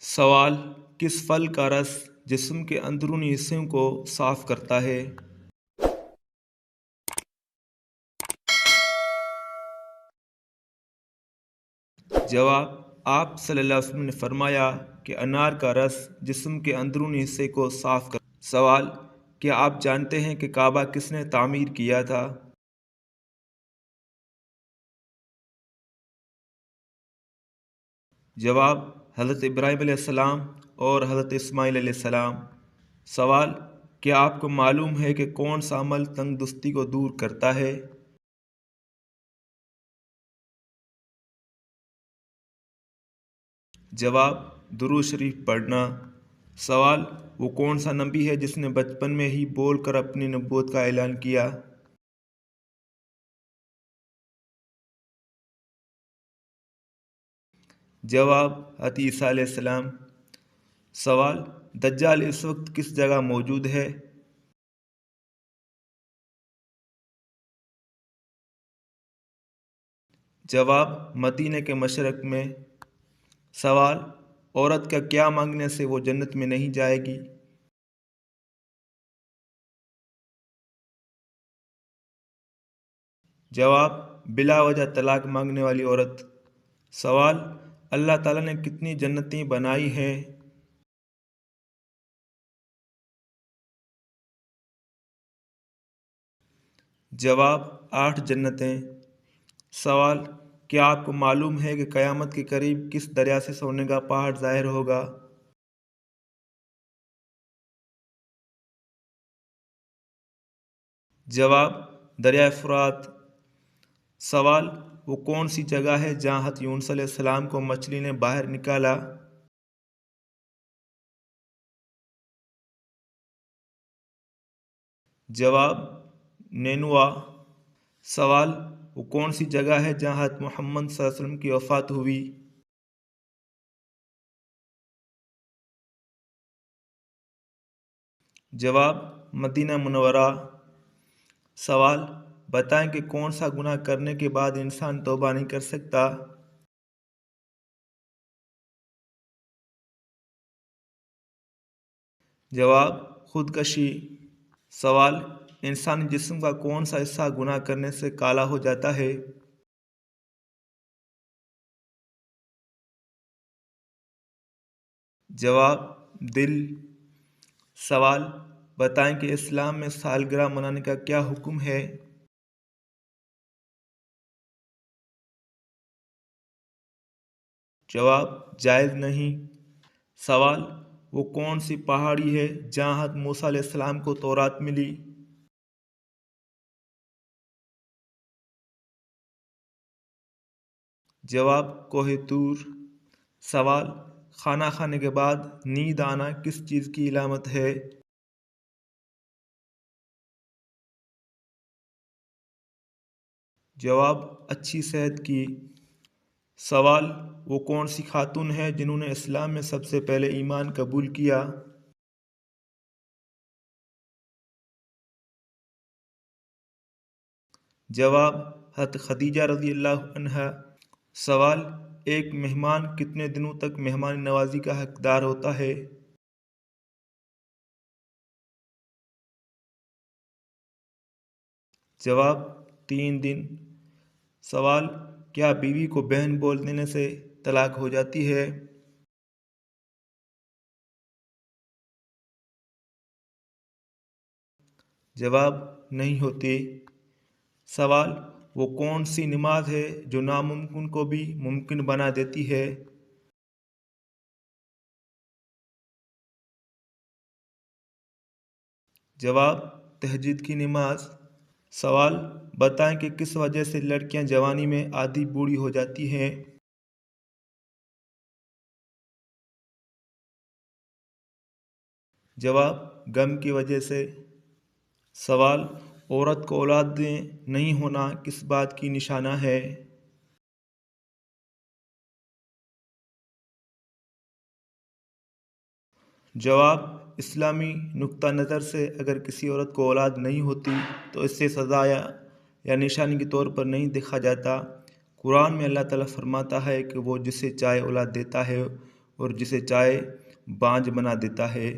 سوال: کس پھل کا رس جسم کے اندرونی حصوں کو صاف کرتا ہے؟ جواب: آپ صلی اللہ علیہ وسلم نے فرمایا کہ انار کا رس جسم کے اندرونی حصے کو صاف کرتا ہے۔ سوال: کیا آپ جانتے ہیں کہ کعبہ کس نے تعمیر کیا تھا؟ جواب: حضرت ابراہیم علیہ السلام اور حضرت اسماعیل علیہ السلام۔ سوال: کیا آپ کو معلوم ہے کہ کون سا عمل تنگ دستی کو دور کرتا ہے؟ جواب: درود شریف پڑھنا۔ سوال: وہ کون سا نبی ہے جس نے بچپن میں ہی بول کر اپنی نبوت کا اعلان کیا؟ جواب: حضرت عیسیٰ علیہ السلام۔ سوال: دجال اس وقت کس جگہ موجود ہے؟ جواب: مدینہ کے مشرق میں۔ سوال: عورت کا کیا مانگنے سے وہ جنت میں نہیں جائے گی؟ جواب: بلا وجہ طلاق مانگنے والی عورت۔ سوال: اللہ تعالیٰ نے کتنی جنتیں بنائی ہیں؟ جواب: 8 جنتیں۔ سوال: کیا آپ کو معلوم ہے کہ قیامت کے قریب کس دریا سے سونے کا پہاڑ ظاہر ہوگا؟ جواب: دریائے فرات۔ سوال: وہ کون سی جگہ ہے جہاں حضرت یونس علیہ السلام کو مچھلی نے باہر نکالا؟ جواب: نینوا۔ سوال: وہ کون سی جگہ ہے جہاں حضرت محمد صلی اللہ علیہ وسلم کی وفات ہوئی؟ جواب: مدینہ منورہ۔ سوال: بتائیں کہ کون سا گناہ کرنے کے بعد انسان توبہ نہیں کر سکتا؟ جواب: خودکشی۔ سوال: انسانی جسم کا کون سا حصہ گناہ کرنے سے کالا ہو جاتا ہے؟ جواب: دل۔ سوال: بتائیں کہ اسلام میں سالگرہ منانے کا کیا حکم ہے؟ جواب: جائز نہیں۔ سوال: وہ کون سی پہاڑی ہے جہاں حضرت موسیٰ علیہ السلام کو تورات ملی؟ جواب: کوہ طور۔ سوال: کھانا کھانے کے بعد نیند آنا کس چیز کی علامت ہے؟ جواب: اچھی صحت کی۔ سوال: وہ کون سی خاتون ہے جنہوں نے اسلام میں سب سے پہلے ایمان قبول کیا؟ جواب: حضرت خدیجہ رضی اللہ عنہا۔ سوال: ایک مہمان کتنے دنوں تک مہمان نوازی کا حقدار ہوتا ہے؟ جواب: 3 دن۔ سوال: کیا بیوی کو بہن بول دینے سے طلاق ہو جاتی ہے؟ جواب: نہیں ہوتی۔ سوال: وہ کون سی نماز ہے جو ناممکن کو بھی ممکن بنا دیتی ہے؟ جواب: تہجد کی نماز۔ سوال: بتائیں کہ کس وجہ سے لڑکیاں جوانی میں آدھی بوڑھی ہو جاتی ہیں؟ جواب: غم کی وجہ سے۔ سوال: عورت کو اولادیں نہیں ہونا کس بات کی نشانہ ہے؟ جواب: اسلامی نقطہ نظر سے اگر کسی عورت کو اولاد نہیں ہوتی تو اس سے سزا یا نشانی کے طور پر نہیں دیکھا جاتا۔ قرآن میں اللہ تعالیٰ فرماتا ہے کہ وہ جسے چاہے اولاد دیتا ہے اور جسے چائے بانجھ بنا دیتا ہے